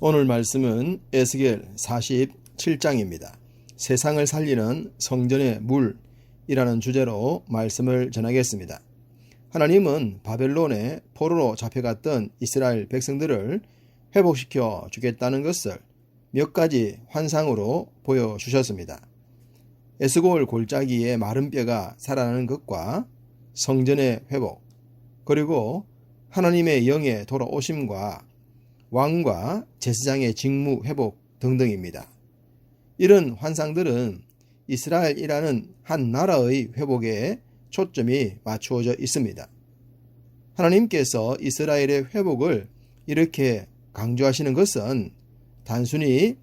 오늘 말씀은 에스겔 47장입니다. 세상을 살리는 성전의 물이라는 주제로 말씀을 전하겠습니다. 하나님은 바벨론에 포로로 잡혀갔던 이스라엘 백성들을 회복시켜 주겠다는 것을 몇 가지 환상으로 보여주셨습니다. 에스골 골짜기의 마른 뼈가 살아나는 것과 성전의 회복, 그리고 하나님의 영의 돌아오심과 왕과 제사장의 직무 회복 등등입니다. 이런 환상들은 이스라엘이라는 한 나라의 회복에 초점이 맞추어져 있습니다. 하나님께서 이스라엘의 회복을 이렇게 강조하시는 것은 단순히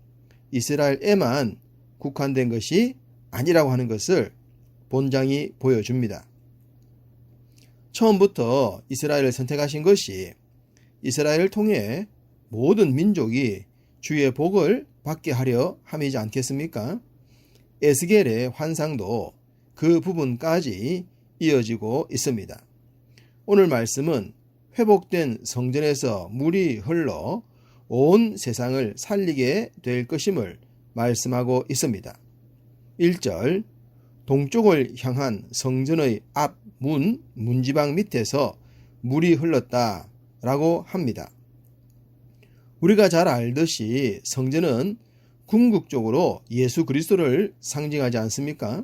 이스라엘에만 국한된 것이 아니라고 하는 것을 본장이 보여줍니다. 처음부터 이스라엘을 선택하신 것이 이스라엘을 통해 모든 민족이 주의 복을 받게 하려 함이지 않겠습니까? 에스겔의 환상도 그 부분까지 이어지고 있습니다. 오늘 말씀은 회복된 성전에서 물이 흘러 온 세상을 살리게 될 것임을 말씀하고 있습니다. 1절, 동쪽을 향한 성전의 앞 문지방 밑에서 물이 흘렀다 라고 합니다. 우리가 잘 알듯이 성전은 궁극적으로 예수 그리스도를 상징하지 않습니까?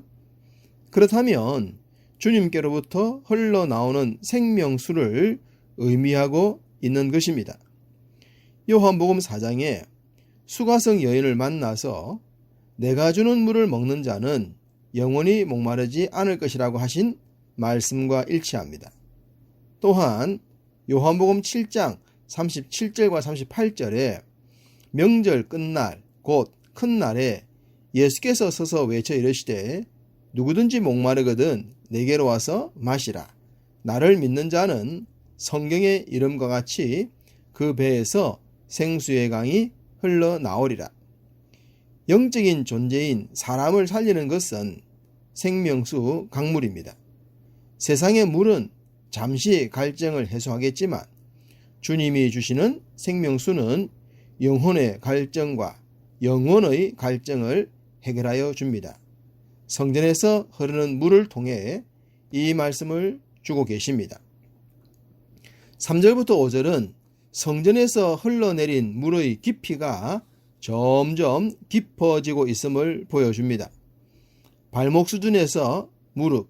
그렇다면 주님께로부터 흘러나오는 생명수를 의미하고 있는 것입니다. 요한복음 4장에 수가성 여인을 만나서 내가 주는 물을 먹는 자는 영원히 목마르지 않을 것이라고 하신 말씀과 일치합니다. 또한 요한복음 7장 37절과 38절에 명절 끝날 곧 큰 날에 예수께서 서서 외쳐 이르시되 누구든지 목마르거든 내게로 와서 마시라. 나를 믿는 자는 성경의 이름과 같이 그 배에서 생수의 강이 흘러나오리라. 영적인 존재인 사람을 살리는 것은 생명수 강물입니다. 세상의 물은 잠시 갈증을 해소하겠지만 주님이 주시는 생명수는 영혼의 갈증과 영원의 갈증을 해결하여 줍니다. 성전에서 흐르는 물을 통해 이 말씀을 주고 계십니다. 3절부터 5절은 성전에서 흘러내린 물의 깊이가 점점 깊어지고 있음을 보여줍니다. 발목 수준에서 무릎,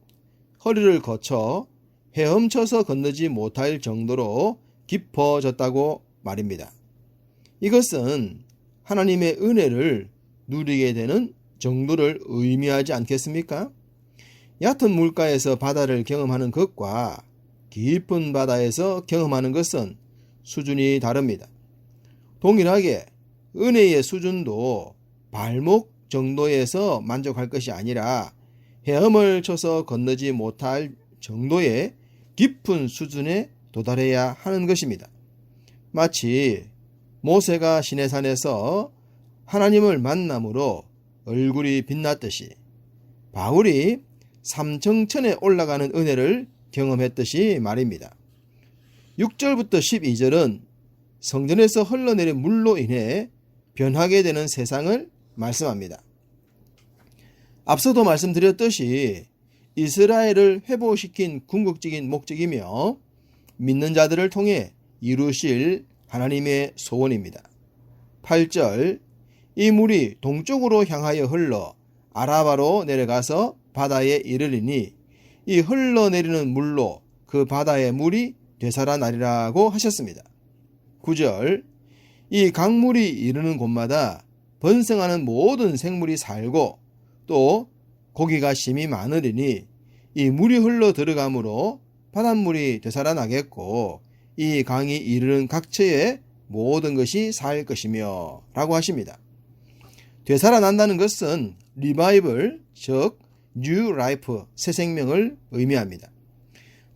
허리를 거쳐 헤엄쳐서 건너지 못할 정도로 깊어졌다고 말입니다. 이것은 하나님의 은혜를 누리게 되는 정도를 의미하지 않겠습니까? 얕은 물가에서 바다를 경험하는 것과 깊은 바다에서 경험하는 것은 수준이 다릅니다. 동일하게 은혜의 수준도 발목 정도에서 만족할 것이 아니라 헤엄을 쳐서 건너지 못할 정도의 깊은 수준에 도달해야 하는 것입니다. 마치 모세가 시내산에서 하나님을 만남으로 얼굴이 빛났듯이 바울이 삼청천에 올라가는 은혜를 경험했듯이 말입니다. 6절부터 12절은 성전에서 흘러내린 물로 인해 변하게 되는 세상을 말씀합니다. 앞서도 말씀드렸듯이 이스라엘을 회복시킨 궁극적인 목적이며 믿는 자들을 통해 이루실 하나님의 소원입니다. 8절, 이 물이 동쪽으로 향하여 흘러 아라바로 내려가서 바다에 이르리니 이 흘러내리는 물로 그 바다의 물이 되살아나리라고 하셨습니다. 9절, 이 강물이 이르는 곳마다 번성하는 모든 생물이 살고 또 고기가 심히 많으리니 이 물이 흘러 들어가므로 바닷물이 되살아나겠고 이 강이 이르는 각처에 모든 것이 살 것이며 라고 하십니다. 되살아난다는 것은 리바이벌, 즉 뉴 라이프, 새 생명을 의미합니다.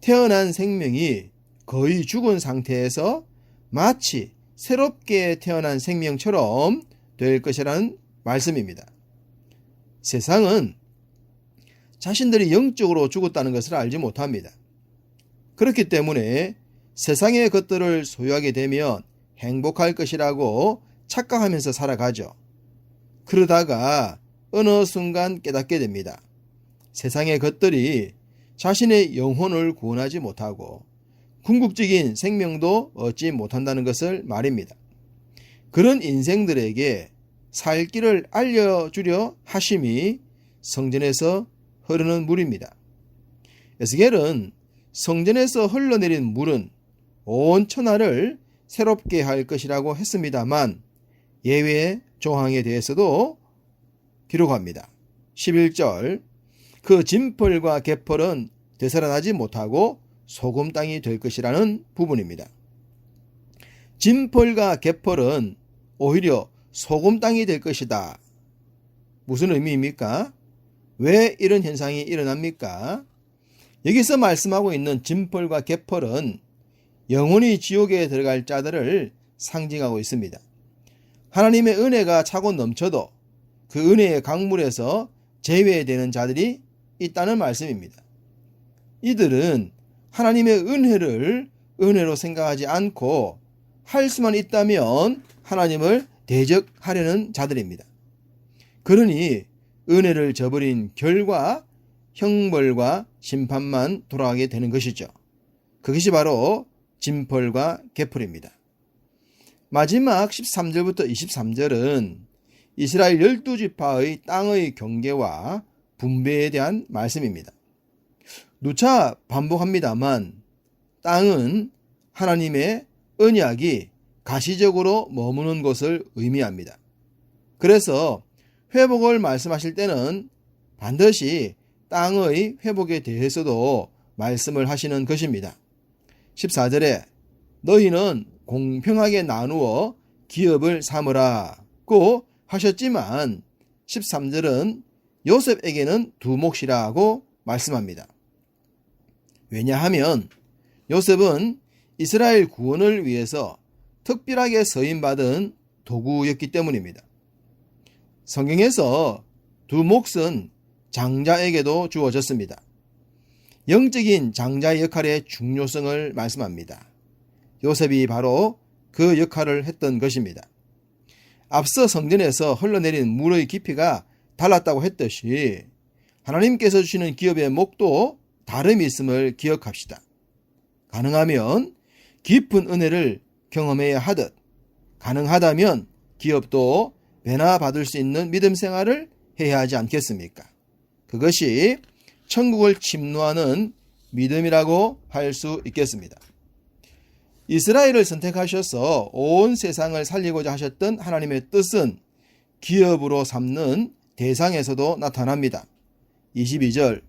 태어난 생명이 거의 죽은 상태에서 마치 새롭게 태어난 생명처럼 될 것이라는 말씀입니다. 세상은 자신들이 영적으로 죽었다는 것을 알지 못합니다. 그렇기 때문에 세상의 것들을 소유하게 되면 행복할 것이라고 착각하면서 살아가죠. 그러다가 어느 순간 깨닫게 됩니다. 세상의 것들이 자신의 영혼을 구원하지 못하고 궁극적인 생명도 얻지 못한다는 것을 말입니다. 그런 인생들에게 살 길을 알려주려 하심이 성전에서 흐르는 물입니다. 에스겔은 성전에서 흘러내린 물은 온 천하를 새롭게 할 것이라고 했습니다만 예외 조항에 대해서도 기록합니다. 11절 그 진펄과 개펄은 되살아나지 못하고 소금 땅이 될 것이라는 부분입니다. 진펄과 개펄은 오히려 소금 땅이 될 것이다. 무슨 의미입니까? 왜 이런 현상이 일어납니까? 여기서 말씀하고 있는 진펄과 개펄은 영원히 지옥에 들어갈 자들을 상징하고 있습니다. 하나님의 은혜가 차고 넘쳐도 그 은혜의 강물에서 제외되는 자들이 있다는 말씀입니다. 이들은 하나님의 은혜를 은혜로 생각하지 않고 할 수만 있다면 하나님을 대적하려는 자들입니다. 그러니 은혜를 저버린 결과 형벌과 심판만 돌아가게 되는 것이죠. 그것이 바로 진펄과 개펄입니다. 마지막 13절부터 23절은 이스라엘 12지파의 땅의 경계와 분배에 대한 말씀입니다. 누차 반복합니다만 땅은 하나님의 언약이 가시적으로 머무는 것을 의미합니다. 그래서 회복을 말씀하실 때는 반드시 땅의 회복에 대해서도 말씀을 하시는 것입니다. 14절에 너희는 공평하게 나누어 기업을 삼으라고 하셨지만 13절은 요셉에게는 두 몫이라고 말씀합니다. 왜냐하면 요셉은 이스라엘 구원을 위해서 특별하게 서임받은 도구였기 때문입니다. 성경에서 두 몫은 장자에게도 주어졌습니다. 영적인 장자의 역할의 중요성을 말씀합니다. 요셉이 바로 그 역할을 했던 것입니다. 앞서 성전에서 흘러내린 물의 깊이가 달랐다고 했듯이 하나님께서 주시는 기업의 목도 다름이 있음을 기억합시다. 가능하면 깊은 은혜를 경험해야 하듯 가능하다면 기업도 배나 받을 수 있는 믿음 생활을 해야 하지 않겠습니까? 그것이 천국을 침노하는 믿음이라고 할 수 있겠습니다. 이스라엘을 선택하셔서 온 세상을 살리고자 하셨던 하나님의 뜻은 기업으로 삼는 대상에서도 나타납니다. 22절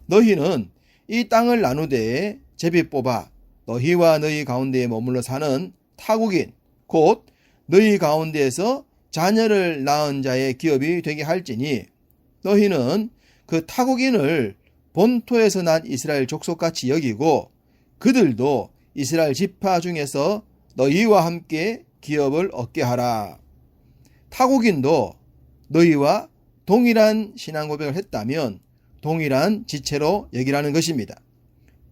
너희는 이 땅을 나누되 제비 뽑아 너희와 너희 가운데에 머물러 사는 타국인 곧 너희 가운데에서 자녀를 낳은 자의 기업이 되게 할지니 너희는 그 타국인을 본토에서 난 이스라엘 족속같이 여기고 그들도 이스라엘 지파 중에서 너희와 함께 기업을 얻게 하라. 타국인도 너희와 동일한 신앙 고백을 했다면 동일한 지체로 여기라는 것입니다.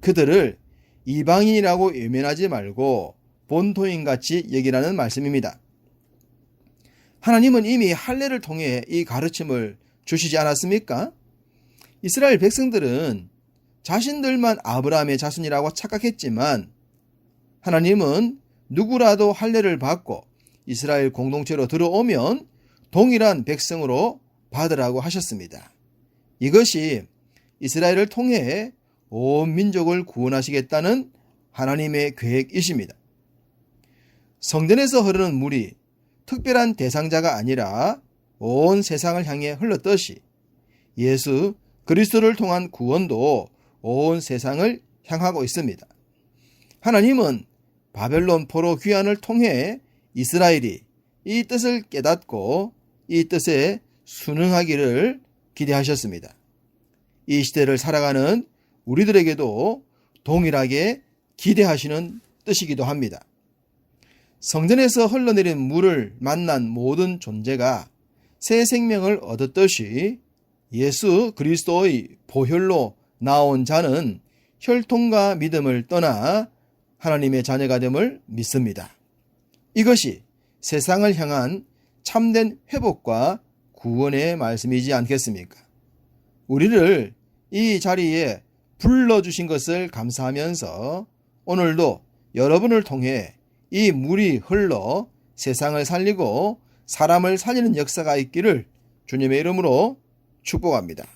그들을 이방인이라고 외면하지 말고 본토인같이 여기라는 말씀입니다. 하나님은 이미 할례를 통해 이 가르침을 주시지 않았습니까? 이스라엘 백성들은 자신들만 아브라함의 자손이라고 착각했지만 하나님은 누구라도 할례를 받고 이스라엘 공동체로 들어오면 동일한 백성으로 받으라고 하셨습니다. 이것이 이스라엘을 통해 온 민족을 구원하시겠다는 하나님의 계획이십니다. 성전에서 흐르는 물이 특별한 대상자가 아니라 온 세상을 향해 흘렀듯이 예수 그리스도를 통한 구원도 온 세상을 향하고 있습니다. 하나님은 바벨론 포로 귀환을 통해 이스라엘이 이 뜻을 깨닫고 이 뜻에 순응하기를 기대하셨습니다. 이 시대를 살아가는 우리들에게도 동일하게 기대하시는 뜻이기도 합니다. 성전에서 흘러내린 물을 만난 모든 존재가 새 생명을 얻었듯이 예수 그리스도의 보혈로 나온 자는 혈통과 믿음을 떠나 하나님의 자녀가 됨을 믿습니다. 이것이 세상을 향한 참된 회복과 구원의 말씀이지 않겠습니까? 우리를 이 자리에 불러주신 것을 감사하면서 오늘도 여러분을 통해 이 물이 흘러 세상을 살리고 사람을 살리는 역사가 있기를 주님의 이름으로 축복합니다.